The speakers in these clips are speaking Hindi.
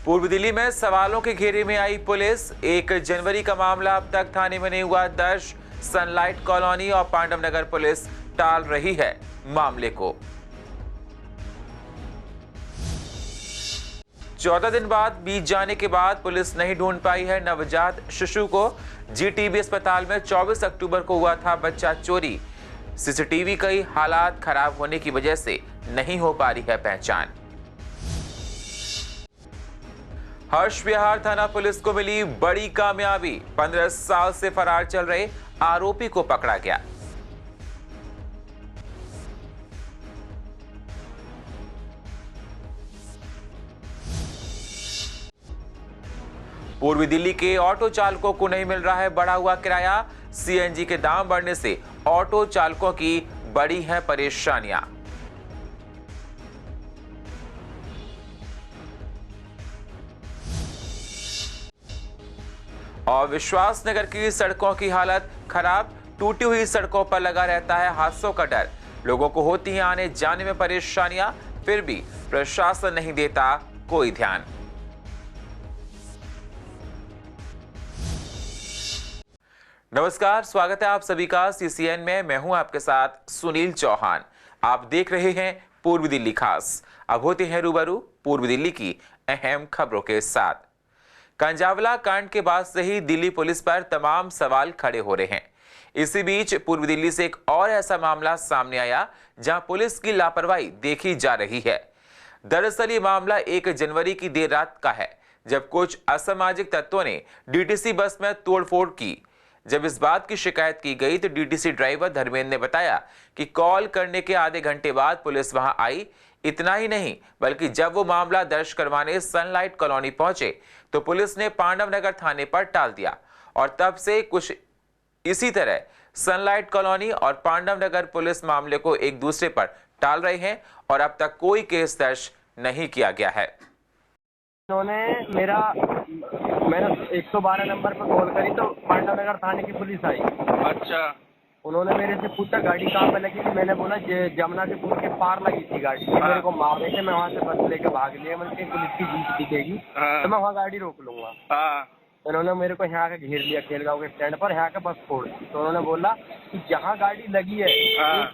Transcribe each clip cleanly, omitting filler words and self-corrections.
पूर्व दिल्ली में सवालों के घेरे में आई पुलिस। 1 जनवरी का मामला अब तक थाने में नहीं हुआ दर्ज। सनलाइट कॉलोनी और पांडव नगर पुलिस टाल रही है मामले को। 14 दिन बाद बीत जाने के बाद पुलिस नहीं ढूंढ पाई है नवजात शिशु को। जीटीबी अस्पताल में 24 अक्टूबर को हुआ था बच्चा चोरी। सीसीटीवी कई हालात खराब होने की वजह से नहीं हो पा रही है पहचान। हर्ष विहार थाना पुलिस को मिली बड़ी कामयाबी। 15 साल से फरार चल रहे आरोपी को पकड़ा गया। पूर्वी दिल्ली के ऑटो चालकों को नहीं मिल रहा है बढ़ा हुआ किराया। सीएनजी के दाम बढ़ने से ऑटो चालकों की बड़ी है परेशानियां। और विश्वास नगर की सड़कों की हालत खराब। टूटी हुई सड़कों पर लगा रहता है हादसों का डर। लोगों को होती है आने जाने में परेशानियां, फिर भी प्रशासन नहीं देता कोई ध्यान। नमस्कार, स्वागत है आप सभी का सीसीएन में। मैं हूं आपके साथ सुनील चौहान। आप देख रहे हैं पूर्वी दिल्ली खास। अब होते हैं रूबरू पूर्वी दिल्ली की अहम खबरों के साथ। कंजावला कांड के बाद से ही दिल्ली पुलिस पर तमाम सवाल खड़े हो रहे हैं। इसी बीच पूर्वी दिल्ली से एक और ऐसा मामला सामने आया जहां पुलिस की लापरवाही देखी जा रही है। दरअसल ये मामला 1 जनवरी की देर रात का है, जब कुछ असामाजिक तत्वों ने डीटीसी बस में तोड़फोड़ की। जब इस बात की शिकायत की गई तो डीटीसी ड्राइवर धर्मेंद्र ने बताया कि कॉल करने के आधे घंटे बाद पुलिस वहां आई। इतना ही नहीं, बल्कि जब वो मामला दर्ज करवाने सनलाइट कॉलोनी पहुंचे तो पुलिस ने पांडव नगर थाने पर टाल दिया। और तब से कुछ इसी तरह सनलाइट कॉलोनी और पांडव नगर पुलिस मामले को एक दूसरे पर टाल रहे हैं और अब तक कोई केस दर्ज नहीं किया गया है। मैंने 112 नंबर पर कॉल करी तो पांडव नगर थाने की पुलिस आई। अच्छा। उन्होंने मेरे से पूछा गाड़ी कहाँ पे लगी थी। मैंने बोला जमुना के पुल के पार लगी थी गाड़ी। मेरे को मार रहे थे, मैं वहाँ से बस लेके भाग लिया। मैंने पुलिस की जीप दिखेगी तो मैं वहाँ गाड़ी रोक लूंगा। उन्होंने मेरे को यहाँ के घेर लिया खेलगांव के स्टैंड पर, यहाँ के बस छोड़ दी। तो उन्होंने बोला कि जहाँ गाड़ी लगी है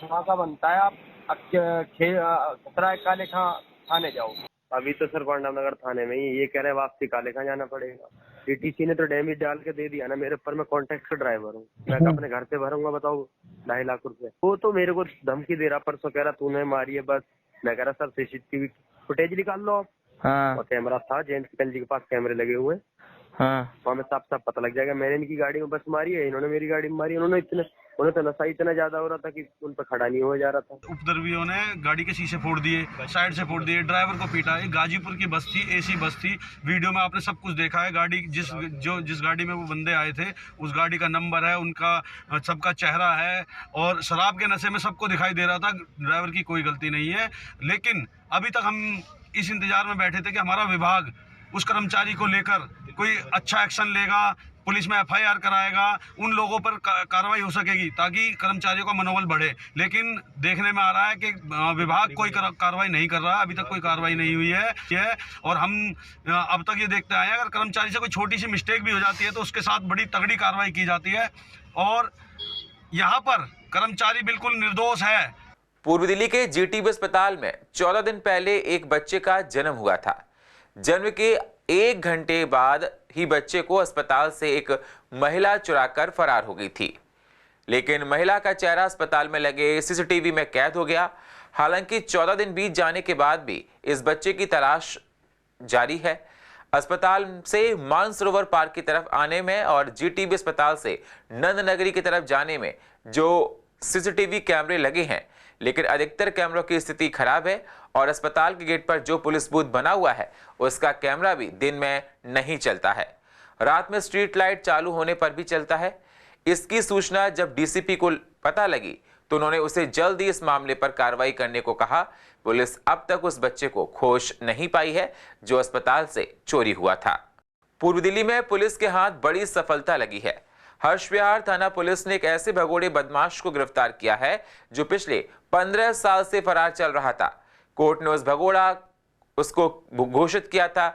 वहाँ का बनता है, आप खतरा काले खां थाने जाओ। अभी तो सर पांडव नगर थाने में ही ये कह रहे हैं वापसी काले खां जाना पड़ेगा। डीटीसी ने तो डैमेज डाल के दे दिया ना मेरे ऊपर। मैं कॉन्ट्रैक्ट का ड्राइवर हूँ, मैं अपने घर से भरूंगा, बताओ 2.5 लाख रुपए। वो तो मेरे को धमकी दे रहा, परसों कह रहा तूने मारी है बस। मैं कह रहा सर सीसीटीवी फुटेज निकाल लो। और कैमरा था जेंट्स जी के पास, कैमरे लगे हुए। वहाँ में साफ साफ पता लग जाएगा। मैंने इनकी गाड़ी में बस मारी है, इन्होंने मेरी गाड़ी में मारी। उन्हें तो नशा इतना ज्यादा हो रहा था कि उन पर खड़ा नहीं हो जा रहा था। उपद्रवियों ने गाड़ी के शीशे फोड़ दिए, साइड से फोड़ दिए, ड्राइवर को पीटा। ये गाजीपुर की बस थी, एसी बस थी। वीडियो में आपने सब कुछ देखा है। गाड़ी जिस गाड़ी में वो बंदे आए थे उस गाड़ी का नंबर है, उनका सबका चेहरा है और शराब के नशे में सबको दिखाई दे रहा था। ड्राइवर की कोई गलती नहीं है। लेकिन अभी तक हम इस इंतजार में बैठे थे कि हमारा विभाग उस कर्मचारी को लेकर कोई अच्छा एक्शन लेगा, पुलिस में एफआईआर कराएगा, उन लोगों पर कार्रवाई हो सकेगी ताकि कर्मचारियों का मनोबल बढ़े। लेकिन देखने में आ रहा है कि विभाग कोई कार्रवाई नहीं कर रहा। अभी तक कोई कार्रवाई नहीं हुई है। और हम अब तक ये देखते आए हैं, अगर कर्मचारी से कोई छोटी सी मिस्टेक भी हो जाती है तो उसके साथ बड़ी तगड़ी कार्रवाई की जाती है। और यहाँ पर कर्मचारी बिल्कुल निर्दोष है। पूर्वी दिल्ली के जीटीबी अस्पताल में 14 दिन पहले एक बच्चे का जन्म हुआ था। जन्म के 1 घंटे बाद ही बच्चे को अस्पताल से एक महिला चुराकर फरार हो गई थी। लेकिन महिला का चेहरा अस्पताल में लगे सीसीटीवी में कैद हो गया। हालांकि 14 दिन बीत जाने के बाद भी इस बच्चे की तलाश जारी है। अस्पताल से मानसरोवर पार्क की तरफ आने में और जीटीबी अस्पताल से नंद नगरी की तरफ जाने में जो सीसीटीवी कैमरे लगे हैं, लेकिन अधिकतर कैमरों की स्थिति खराब है और अस्पताल के गेट पर जो पुलिस बूथ बना हुआ है उसका कैमरा भी दिन में नहीं चलता है। रात में स्ट्रीट लाइट चालू होने पर भी चलता है। इसकी सूचना जब डीसीपी को पता लगी तो उन्होंने उसे जल्द ही इस मामले पर कार्रवाई करने को कहा। पुलिस अब तक उस बच्चे को खोज नहीं पाई है जो अस्पताल से चोरी हुआ था। पूर्व दिल्ली में पुलिस के हाथ बड़ी सफलता लगी है। हर्ष विहार थाना पुलिस ने एक ऐसे भगोड़े बदमाश को गिरफ्तार किया है जो पिछले 15 साल से फरार चल रहा था। कोर्ट ने उसको घोषित किया था।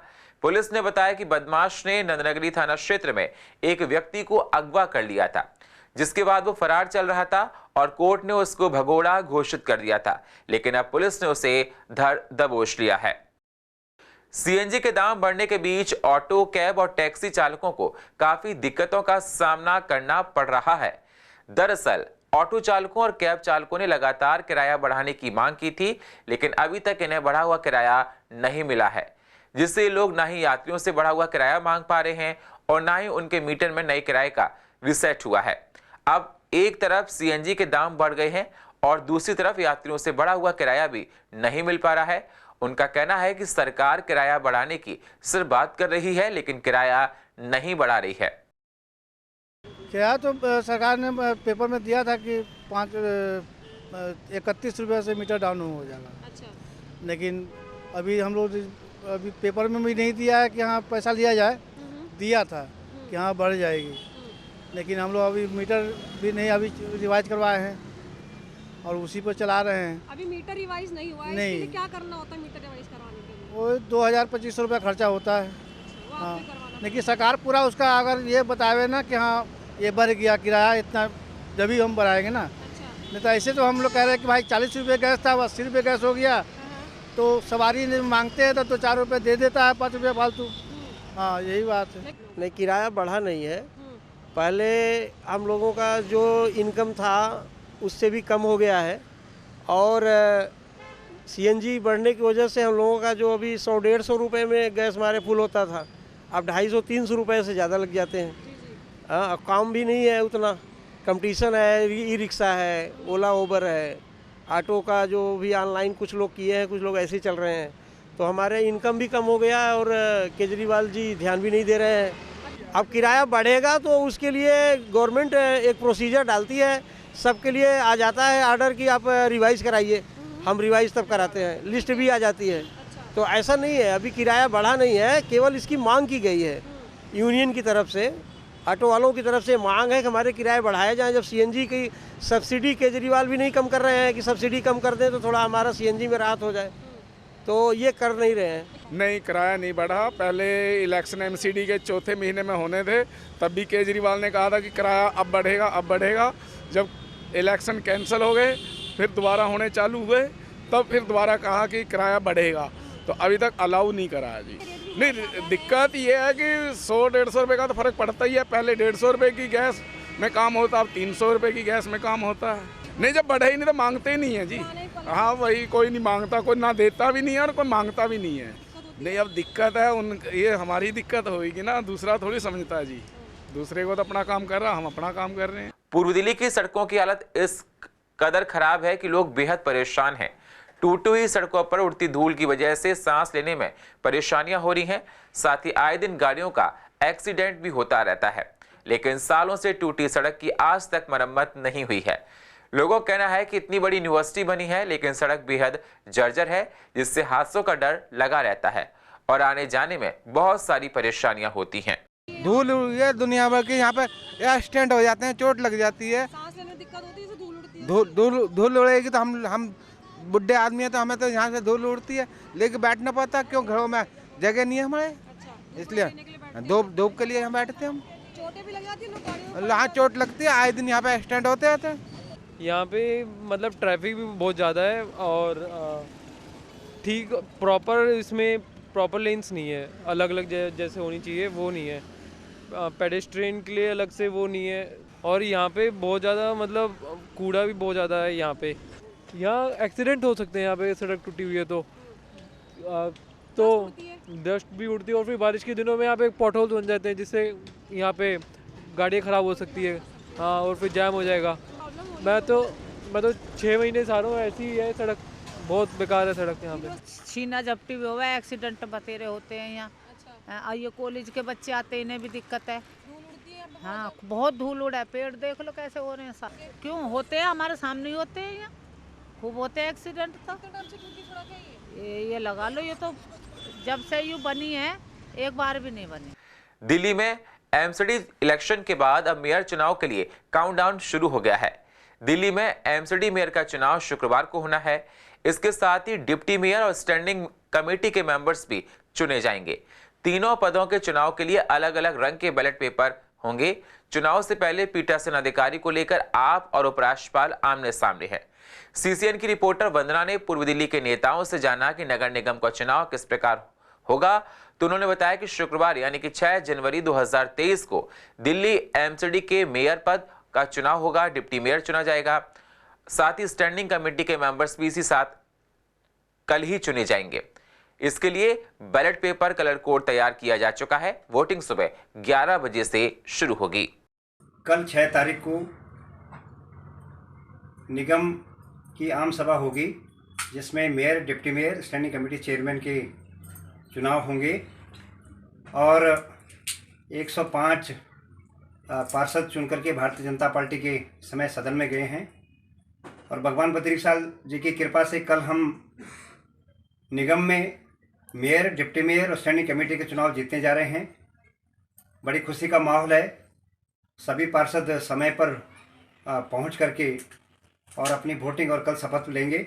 पुलिस ने बताया कि बदमाश ने नंदनगरी थाना क्षेत्र में एक व्यक्ति को अगवा कर लिया था, जिसके बाद वो फरार चल रहा था और कोर्ट ने उसको भगोड़ा घोषित कर दिया था, लेकिन अब पुलिस ने उसे धर दबोच लिया है। सीएनजी के दाम बढ़ने के बीच ऑटो, कैब और टैक्सी चालकों को काफी दिक्कतों का सामना करना पड़ रहा है। दरअसल ऑटो चालकों और कैब चालकों ने लगातार किराया बढ़ाने की मांग की थी, लेकिन अभी तक इन्हें बढ़ा हुआ किराया नहीं मिला है, जिससे लोग ना ही यात्रियों से बढ़ा हुआ किराया मांग पा रहे हैं और ना ही उनके मीटर में नए किराए का रीसेट हुआ है। अब एक तरफ सीएनजी के दाम बढ़ गए हैं और दूसरी तरफ यात्रियों से बढ़ा हुआ किराया भी नहीं मिल पा रहा है। उनका कहना है कि सरकार किराया बढ़ाने की सिर्फ बात कर रही है, लेकिन किराया नहीं बढ़ा रही है। किराया तो सरकार ने पेपर में दिया था कि 31 रुपये से मीटर डाउन हो जाएगा। अच्छा। लेकिन अभी हम लोग अभी पेपर में भी नहीं दिया है कि हाँ पैसा लिया जाए, दिया था कि हाँ बढ़ जाएगी, लेकिन हम लोग अभी मीटर भी नहीं अभी रिवाइज करवाए हैं और उसी पर चला रहे हैं। अभी मीटर रिवाइज नहीं हुआ है, नहीं। इसके लिए क्या करना होता है मीटर रिवाइज करवाने के लिए? वो 2000-2500 रुपया खर्चा होता है। वो हाँ, आपको करवाना लेकिन सरकार पूरा उसका अगर ये बतावे ना कि हाँ ये बढ़ गया किराया इतना, जब ही हम बढ़ाएंगे ना। अच्छा। नहीं तो ऐसे तो हम लोग कह रहे हैं कि भाई 40 रुपये गैस था, 80 रुपये गैस हो गया, तो सवारी मांगते हैं तो 4 रुपये दे देता है, 5 रुपये फालतू। हाँ यही बात है। नहीं, किराया बढ़ा नहीं है। पहले हम लोगों का जो इनकम था उससे भी कम हो गया है और सीएनजी बढ़ने की वजह से हम लोगों का जो अभी 100-150 रुपये में गैस हमारे फुल होता था, अब 250-300 रुपये से ज़्यादा लग जाते हैं। हाँ, अब काम भी नहीं है उतना, कंपटीशन है, ई रिक्शा है, ओला उबर है, ऑटो का जो भी ऑनलाइन कुछ लोग किए हैं, कुछ लोग ऐसे ही चल रहे हैं, तो हमारे इनकम भी कम हो गया है और केजरीवाल जी ध्यान भी नहीं दे रहे हैं। अब किराया बढ़ेगा तो उसके लिए गवर्नमेंट एक प्रोसीजर डालती है, सबके लिए आ जाता है ऑर्डर कि आप रिवाइज़ कराइए, हम रिवाइज़ तब कराते हैं, लिस्ट भी आ जाती है। तो ऐसा नहीं है, अभी किराया बढ़ा नहीं है, केवल इसकी मांग की गई है यूनियन की तरफ से, ऑटो वालों की तरफ से मांग है कि हमारे किराए बढ़ाए जाएं। जब सीएनजी की सब्सिडी केजरीवाल भी नहीं कम कर रहे हैं कि सब्सिडी कम कर दें तो थोड़ा हमारा सीएनजी में राहत हो जाए, तो ये कर नहीं रहे हैं। नहीं, किराया नहीं बढ़ा। पहले इलेक्शन एमसीडी के चौथे महीने में होने थे, तब भी केजरीवाल ने कहा था कि किराया अब बढ़ेगा, अब बढ़ेगा। जब इलेक्शन कैंसिल हो गए, फिर दोबारा होने चालू हुए, तब फिर दोबारा कहा कि किराया बढ़ेगा, तो अभी तक अलाउ नहीं करा है जी। नहीं, दिक्कत ये है कि 100-150 रुपये का तो फ़र्क पड़ता ही है। पहले 150 रुपये की गैस में काम होता, अब 300 रुपये की गैस में काम होता है। नहीं, जब बढ़े ही नहीं तो मांगते ही नहीं है जी। हाँ, वही, कोई नहीं मांगता, कोई ना देता भी नहीं है और कोई मांगता भी नहीं है। नहीं, अब दिक्कत है ये हमारी दिक्कत होगी ना, दूसरा थोड़ी समझता है जी। दूसरे को तो अपना काम कर रहा, हम अपना काम कर रहे हैं। पूर्व दिल्ली की सड़कों की हालत इस कदर खराब है कि लोग बेहद परेशान हैं। टूटी हुई सड़कों पर उड़ती धूल की वजह से सांस लेने में परेशानियां हो रही हैं। साथ ही आए दिन गाड़ियों का एक्सीडेंट भी होता रहता है, लेकिन सालों से टूटी सड़क की आज तक मरम्मत नहीं हुई है। लोगों का कहना है कि इतनी बड़ी यूनिवर्सिटी बनी है, लेकिन सड़क बेहद जर्जर है, जिससे हादसों का डर लगा रहता है और आने जाने में बहुत सारी परेशानियां होती हैं। धूल ये दुनिया भर के यहाँ पे एक्सीडेंट हो जाते हैं, चोट लग जाती है, सांस लेने में दिक्कत होती है, इससे धूल उड़ती है। धूल उड़ेगी तो हम बुढ़े आदमी हैं तो हमें तो यहाँ से धूल उड़ती है, लेके बैठ ना पाता, क्यों घरों में जगह नहीं है हमारे। अच्छा, इसलिए धूप के लिए हम बैठते हैं। हम चोटें भी लग जाती है, लोग गाड़ियों यहाँ चोट लगती है, आए दिन यहाँ पे एक्सीडेंट होते रहते हैं। यहाँ पे मतलब ट्रैफिक भी बहुत ज़्यादा है और ठीक प्रॉपर इसमें प्रॉपर लेन्स नहीं है, अलग अलग जैसे होनी चाहिए वो नहीं है, पेडेस्ट्रियन के लिए अलग से वो नहीं है, और यहाँ पे बहुत ज़्यादा मतलब कूड़ा भी बहुत ज़्यादा है। यहाँ एक्सीडेंट हो सकते हैं, यहाँ पे सड़क टूटी हुई है तो डस्ट भी उड़ती है और फिर बारिश के दिनों में यहाँ पे पॉट होल बन जाते हैं, जिससे यहाँ पे गाड़ियाँ ख़राब हो सकती है। हाँ, और फिर जाम हो जाएगा। मैं तो 6 महीने से आ रहा हूँ, ऐसी ही है सड़क, बहुत बेकार है सड़क यहाँ पे। छीना झपटी भी हुआ है, एक्सीडेंट बतेरे होते हैं यहाँ। और ये कॉलेज के बच्चे आते हैं, इन्हें भी दिक्कत है। हाँ, बहुत धूल उड़ा है, पेड़ देख लो कैसे हो रहे हैं सब। क्यों होते हैं, हमारे सामने ही होते हैं, यहाँ खूब होते हैं एक्सीडेंट। तो ये लगा लो, ये तो जब से यूँ बनी है एक बार भी नहीं बनी। दिल्ली में एमसीडी इलेक्शन के बाद अब मेयर चुनाव के लिए काउंटडाउन शुरू हो गया है। दिल्ली में एमसीडी मेयर का चुनाव शुक्रवार को होना है। इसके साथ ही डिप्टी मेयर और स्टैंडिंग कमेटी के मेंबर्स भी चुने जाएंगे। तीनों पदों के चुनाव के लिए अलग अलग रंग के बैलेट पेपर होंगे। चुनाव से पहले पीठासीन अधिकारी को लेकर आप और उपराज्यपाल आमने सामने है। सीसीएन की रिपोर्टर वंदना ने पूर्व दिल्ली के नेताओं से जाना कि नगर निगम का चुनाव किस प्रकार होगा, तो उन्होंने बताया कि शुक्रवार यानी कि 6 जनवरी 2023 को दिल्ली एमसीडी के मेयर पद का चुनाव होगा। डिप्टी मेयर चुना जाएगा। साथ ही स्टैंडिंग कमेटी के मेंबर्स भी इसी साथ कल ही चुने जाएंगे। इसके लिए बैलेट पेपर कलर कोड तैयार किया जा चुका है। वोटिंग सुबह 11 बजे से शुरू होगी। कल 6 तारीख को निगम की आम सभा होगी, जिसमें mayor, deputy mayor, standing committee chairman के चुनाव होंगे और 105 पार्षद चुनकर के भारतीय जनता पार्टी के समय सदन में गए हैं। और भगवान बद्रीशाल जी की कृपा से कल हम निगम में मेयर, डिप्टी मेयर और स्टैंडिंग कमेटी के चुनाव जीतने जा रहे हैं। बड़ी खुशी का माहौल है। सभी पार्षद समय पर पहुंच करके और अपनी वोटिंग और कल शपथ लेंगे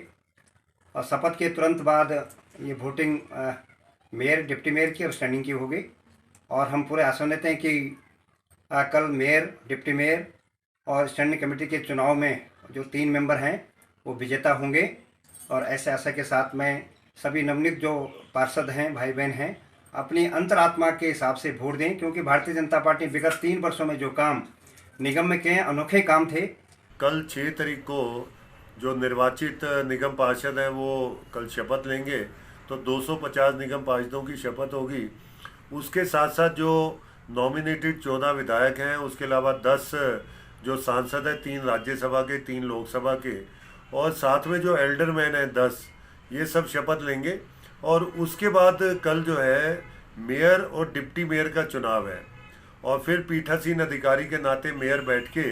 और शपथ के तुरंत बाद ये वोटिंग मेयर, डिप्टी मेयर की और स्टैंडिंग की होगी। और हम पूरे आशान्वित हैं कि कल मेयर, डिप्टी मेयर और स्टैंडिंग कमेटी के चुनाव में जो 3 मेंबर हैं वो विजेता होंगे। और ऐसे आशा के साथ मैं सभी नवनियुक्त जो पार्षद हैं, भाई बहन हैं, अपनी अंतरात्मा के हिसाब से वोट दें, क्योंकि भारतीय जनता पार्टी विगत 3 वर्षों में जो काम निगम में किए हैं अनोखे काम थे। कल 6 तारीख को जो निर्वाचित निगम पार्षद हैं वो कल शपथ लेंगे, तो 250 निगम पार्षदों की शपथ होगी। उसके साथ साथ जो नॉमिनेटेड 14 विधायक हैं, उसके अलावा 10 जो सांसद हैं, 3 राज्यसभा के, 3 लोकसभा के, और साथ में जो एल्डरमैन हैं 10, ये सब शपथ लेंगे। और उसके बाद कल जो है मेयर और डिप्टी मेयर का चुनाव है और फिर पीठासीन अधिकारी के नाते मेयर बैठ के,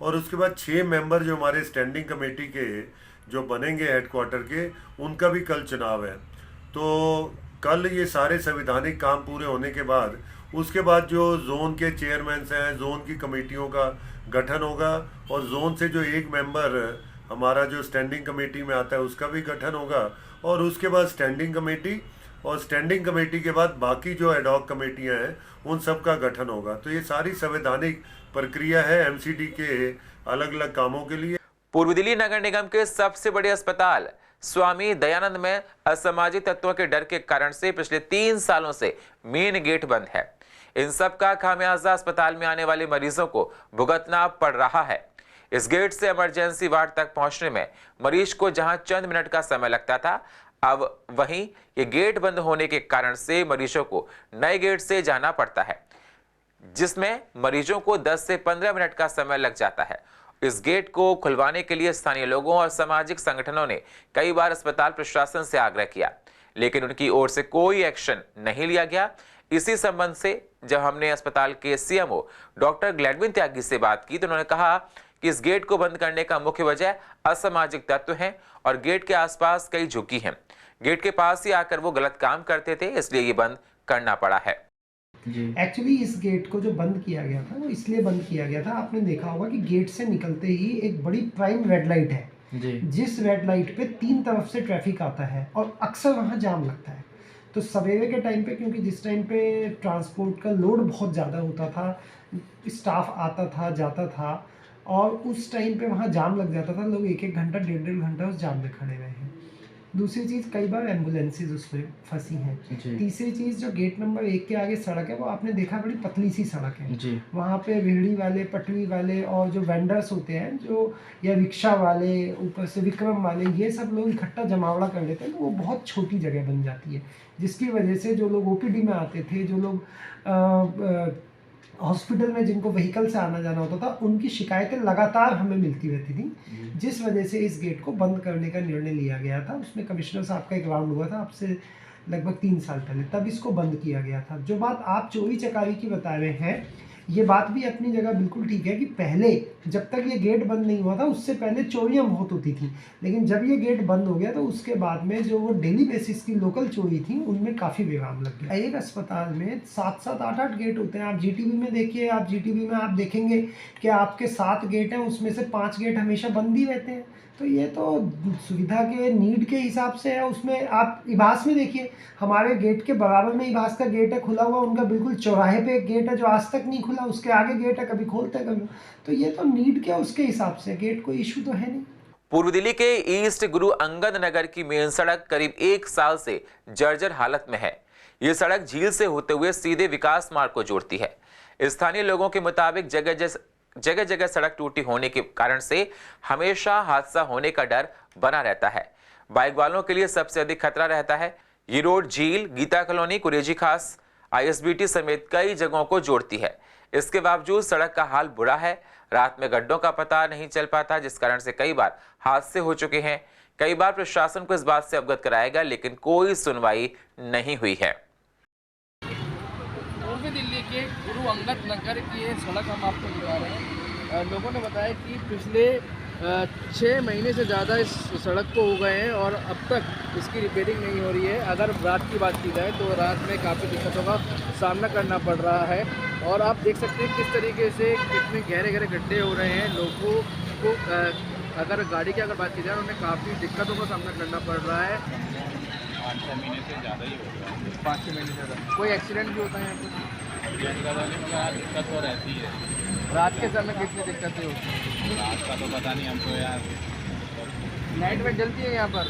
और उसके बाद 6 मेंबर जो हमारे स्टैंडिंग कमेटी के जो बनेंगे हेडक्वार्टर के, उनका भी कल चुनाव है। तो कल ये सारे संवैधानिक काम पूरे होने के बाद उसके बाद जो जोन के चेयरमैन हैं, जोन की कमेटियों का गठन होगा और जोन से जो 1 मेंबर हमारा जो स्टैंडिंग कमेटी में आता है उसका भी गठन होगा। और उसके बाद स्टैंडिंग कमेटी, और स्टैंडिंग कमेटी के बाद बाकी जो एडॉक कमेटियां हैं उन सब का गठन होगा। तो ये सारी संवैधानिक प्रक्रिया है एमसीडी के अलग अलग कामों के लिए। पूर्व दिल्ली नगर निगम के सबसे बड़े अस्पताल स्वामी दयानंद में असामाजिक तत्वों के डर के कारण से पिछले 3 सालों से मेन गेट बंद है। इन सब का खामियाजा अस्पताल में आने वाले मरीजों को भुगतना पड़ रहा है। इस गेट से इमरजेंसी वार्ड तक पहुंचने में मरीज को जहां चंद मिनट का समय लगता था, अब वहीं ये गेट बंद होने के कारण से मरीजों को नए गेट से जाना पड़ता है, जिसमें मरीजों को 10 से 15 मिनट का समय लग जाता है। इस गेट को खुलवाने के लिए स्थानीय लोगों और सामाजिक संगठनों ने कई बार अस्पताल प्रशासन से आग्रह किया, लेकिन उनकी ओर से कोई एक्शन नहीं लिया गया। इसी संबंध से जब हमने अस्पताल के सीएमओ डॉक्टर ग्लैडविन त्यागी से बात की तो उन्होंने कहा कि इस गेट को बंद करने का मुख्य वजह असामाजिक तत्व हैं और गेट के आसपास कई झुग्गी हैं। गेट के पास ही आकर वो गलत काम करते थे, इसलिए ये बंद करना पड़ा है। एक्चुअली इस गेट को जो बंद किया गया था वो इसलिए बंद किया गया था, आपने देखा होगा कि गेट से निकलते ही एक बड़ी प्राइम रेड लाइट है जी। जिस रेड लाइट पे 3 तरफ से ट्रैफिक आता है और अक्सर वहाँ जाम लगता है। तो सवेरे के टाइम पे, क्योंकि जिस टाइम पे ट्रांसपोर्ट का लोड बहुत ज़्यादा होता था, स्टाफ आता था जाता था, और उस टाइम पे वहाँ जाम लग जाता था। लोग 1-1 घंटा 1.5 घंटा उस जाम में खड़े रहे हैं। दूसरी चीज़, कई बार एम्बुलेंसेज उस पर फंसी हैं। तीसरी चीज़, जो गेट नंबर 1 के आगे सड़क है वो आपने देखा बड़ी पतली सी सड़क है। वहाँ पे रेहड़ी वाले, पटरी वाले और जो वेंडर्स होते हैं, जो या रिक्शा वाले, ऊपर से विक्रम वाले, ये सब लोग इकट्ठा जमावड़ा कर लेते हैं। तो वो बहुत छोटी जगह बन जाती है, जिसकी वजह से जो लोग ओपीडी में आते थे, जो लोग हॉस्पिटल में जिनको व्हीकल से आना जाना होता था, उनकी शिकायतें लगातार हमें मिलती रहती थी, जिस वजह से इस गेट को बंद करने का निर्णय लिया गया था। उसमें कमिश्नर साहब का एक राउंड हुआ था आपसे लगभग 3 साल पहले, तब इसको बंद किया गया था। जो बात आप चोरी चकारी की बता रहे हैं, ये बात भी अपनी जगह बिल्कुल ठीक है कि पहले जब तक ये गेट बंद नहीं हुआ था उससे पहले चोरियां बहुत होती थी, लेकिन जब ये गेट बंद हो गया तो उसके बाद में जो वो डेली बेसिस की लोकल चोरी थी उनमें काफ़ी विराम लग गया। एक अस्पताल में 7-7, 8-8 गेट होते हैं। आप जीटीबी में देखिए, आप जीटीबी में आप देखेंगे कि आपके 7 गेट हैं, उसमें से 5 गेट हमेशा बंद ही रहते हैं। तो ये तो सुविधा के नीड के हिसाब से है। उसमें आप इबास में देखिए, हमारे गेट के बराबर में इबास का गेट है खुला हुआ, उनका बिल्कुल चौराहे पे एक गेट है जो आज तक नहीं खुला, उसके आगे गेट है, कभी खोलते हैं कभी। तो ये तो नीड के उसके हिसाब से गेट कोई इशू तो है नहीं। पूर्व दिल्ली के ईस्ट गुरु अंगद नगर की मेन सड़क करीब 1 साल से जर्जर हालत में है। ये सड़क झील से होते हुए सीधे विकास मार्ग को जोड़ती है। स्थानीय लोगों के मुताबिक जगह जगह सड़क टूटी होने के कारण से हमेशा हादसा होने का डर बना रहता है। बाइक वालों के लिए सबसे अधिक खतरा रहता है। ये रोड झील, गीता कॉलोनी, कुरेजी खास, ISBT समेत कई जगहों को जोड़ती है। इसके बावजूद सड़क का हाल बुरा है। रात में गड्ढों का पता नहीं चल पाता, जिस कारण से कई बार हादसे हो चुके हैं। कई बार प्रशासन को इस बात से अवगत कराया गया, लेकिन कोई सुनवाई नहीं हुई है। पूर्वी दिल्ली के गुरु अंगद नगर की ये सड़क हम आपको दिखा रहे हैं। लोगों ने बताया कि पिछले 6 महीने से ज़्यादा इस सड़क को हो गए हैं और अब तक इसकी रिपेयरिंग नहीं हो रही है। अगर रात की बात की जाए तो रात में काफ़ी दिक्कतों का सामना करना पड़ रहा है और आप देख सकते हैं किस तरीके से कितने गहरे गहरे गड्ढे हो रहे हैं। लोगों को अगर गाड़ी की अगर बात की जाए उन्हें काफ़ी दिक्कतों का सामना करना पड़ रहा है। 5-6 महीने से ज़्यादा ही हो गया। 5-6 महीने से ज़्यादा। कोई एक्सीडेंट भी होता है यहाँ पर? दिक्कत तो रहती है। रात के समय कितनी दिक्कतें होती हैं? रात का तो पता नहीं हमको यार। नाइट में जलती है यहाँ पर?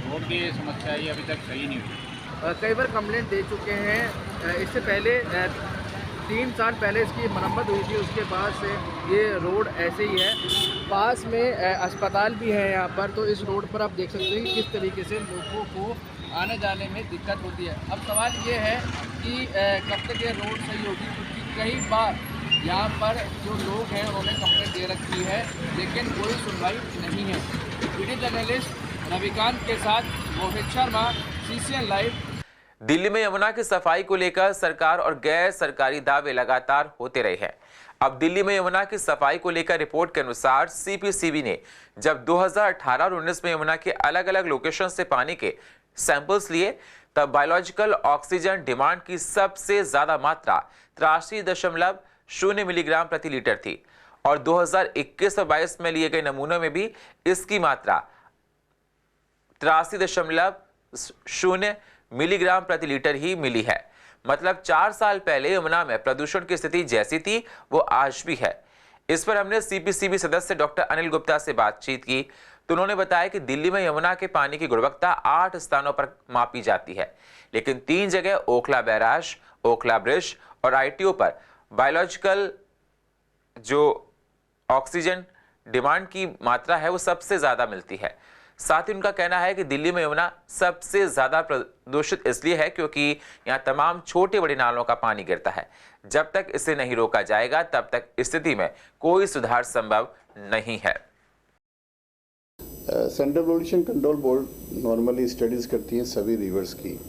रोड की समस्या ही अभी तक सही नहीं हुई। कई बार कंप्लेंट दे चुके हैं। इससे पहले 3 साल पहले इसकी मरम्मत हुई थी, उसके बाद से ये रोड ऐसे ही है। पास में अस्पताल भी है यहाँ पर, तो इस रोड पर आप देख सकते हैं कि किस तरीके से लोगों को आने जाने में दिक्कत होती है। अब सवाल ये है कि कब तक ये रोड सही होगी, क्योंकि कई बार यहाँ पर जो लोग हैं उन्होंने कंप्लेंट दे रखी है लेकिन कोई सुनवाई नहीं है। वीडियो जर्नलिस्ट रविकांत के साथ मोहित शर्मा, CCN लाइव। दिल्ली में यमुना की सफाई को लेकर सरकार और गैर सरकारी दावे लगातार होते रहे हैं। अब दिल्ली में यमुना की सफाई को लेकर रिपोर्ट के अनुसार CPCB ने जब 2018 और 19 में यमुना के अलग अलग लोकेशन से पानी के सैंपल्स लिए, तब बायोलॉजिकल ऑक्सीजन डिमांड की सबसे ज्यादा मात्रा 83.0 मिलीग्राम प्रति लीटर थी और 2021 और 22 में लिए गए नमूनों में भी इसकी मात्रा 83.0 मिलीग्राम प्रति लीटर ही मिली है। मतलब 4 साल पहले यमुना में प्रदूषण की स्थिति जैसी थी वो आज भी है। इस पर हमने CPCB सदस्य डॉक्टर अनिल गुप्ता से बातचीत की तो उन्होंने बताया कि दिल्ली में यमुना के पानी की गुणवत्ता 8 स्थानों पर मापी जाती है, लेकिन 3 जगह ओखला बैराज, ओखला ब्रिज और ITO पर बायोलॉजिकल जो ऑक्सीजन डिमांड की मात्रा है वो सबसे ज्यादा मिलती है। साथ ही उनका कहना है कि दिल्ली में यमुना सबसे ज्यादा प्रदूषित इसलिए है क्योंकि यहाँ तमाम छोटे बड़े नालों का पानी गिरता है। जब तक इसे नहीं रोका जाएगा तब तक स्थिति में कोई सुधार संभव नहीं है। Central pollution control board normally studies करती हैं सभी रिवर्स की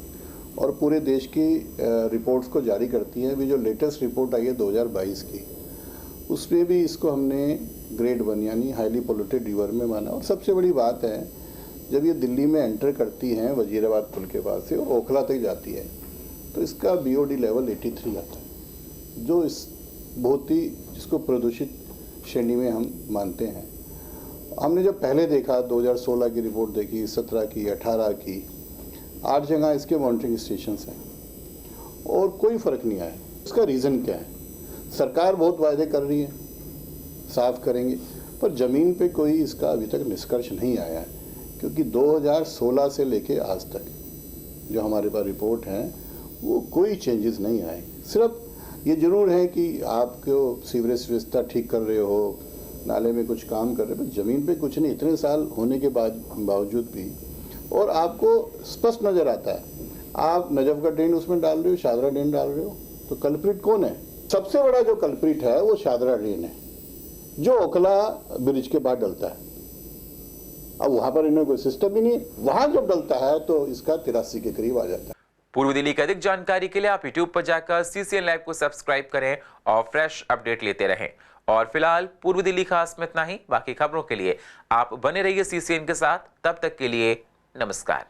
और पूरे देश की रिपोर्ट्स को जारी करती हैं। अभी जो लेटेस्ट रिपोर्ट आई है 2022 की, उसमें भी इसको हमने ग्रेड 1 यानी हाईली पोल्यूटेड रिवर में माना। और सबसे बड़ी बात है, जब ये दिल्ली में एंटर करती हैं वजीराबाद पुल के पास से और ओखला तक जाती है तो इसका BOD लेवल 83 आता है, जो इस बहुत ही जिसको प्रदूषित श्रेणी में हम मानते हैं। हमने जब पहले देखा 2016 की रिपोर्ट देखी, 17 की, 18 की, 8 जगह इसके मॉनिटरिंग स्टेशंस हैं और कोई फ़र्क नहीं आया। इसका रीज़न क्या है? सरकार बहुत वायदे कर रही है साफ करेंगे, पर ज़मीन पे कोई इसका अभी तक निष्कर्ष नहीं आया है, क्योंकि 2016 से लेके आज तक जो हमारे पास रिपोर्ट हैं वो कोई चेंजेस नहीं आए। सिर्फ ये ज़रूर है कि आपको सीवरेज व्यवस्था ठीक कर रहे हो, नाले में कुछ काम कर रहे हो, ज़मीन पे कुछ नहीं। इतने साल होने के बावजूद भी और आपको स्पष्ट नज़र आता है, आप नजफ का ड्रेन उसमें डाल रहे हो, शादरा ड्रेन डाल रहे हो, तो कल्प्रिट कौन है? सबसे बड़ा जो कल्प्रिट है वो शादरा ड्रेन है जो ओखला ब्रिज के बाद डलता है। अब वहाँ पर इन्हें कोई सिस्टम ही नहीं है, वहाँ जब डलता है तो इसका 83 के करीब आ जाता है। पूर्व दिल्ली की अधिक जानकारी के लिए आप YouTube पर जाकर CCN लाइव को सब्सक्राइब करें और फ्रेश अपडेट लेते रहें। और फिलहाल पूर्व दिल्ली खास में इतना ही। बाकी खबरों के लिए आप बने रहिए CCN के साथ। तब तक के लिए नमस्कार।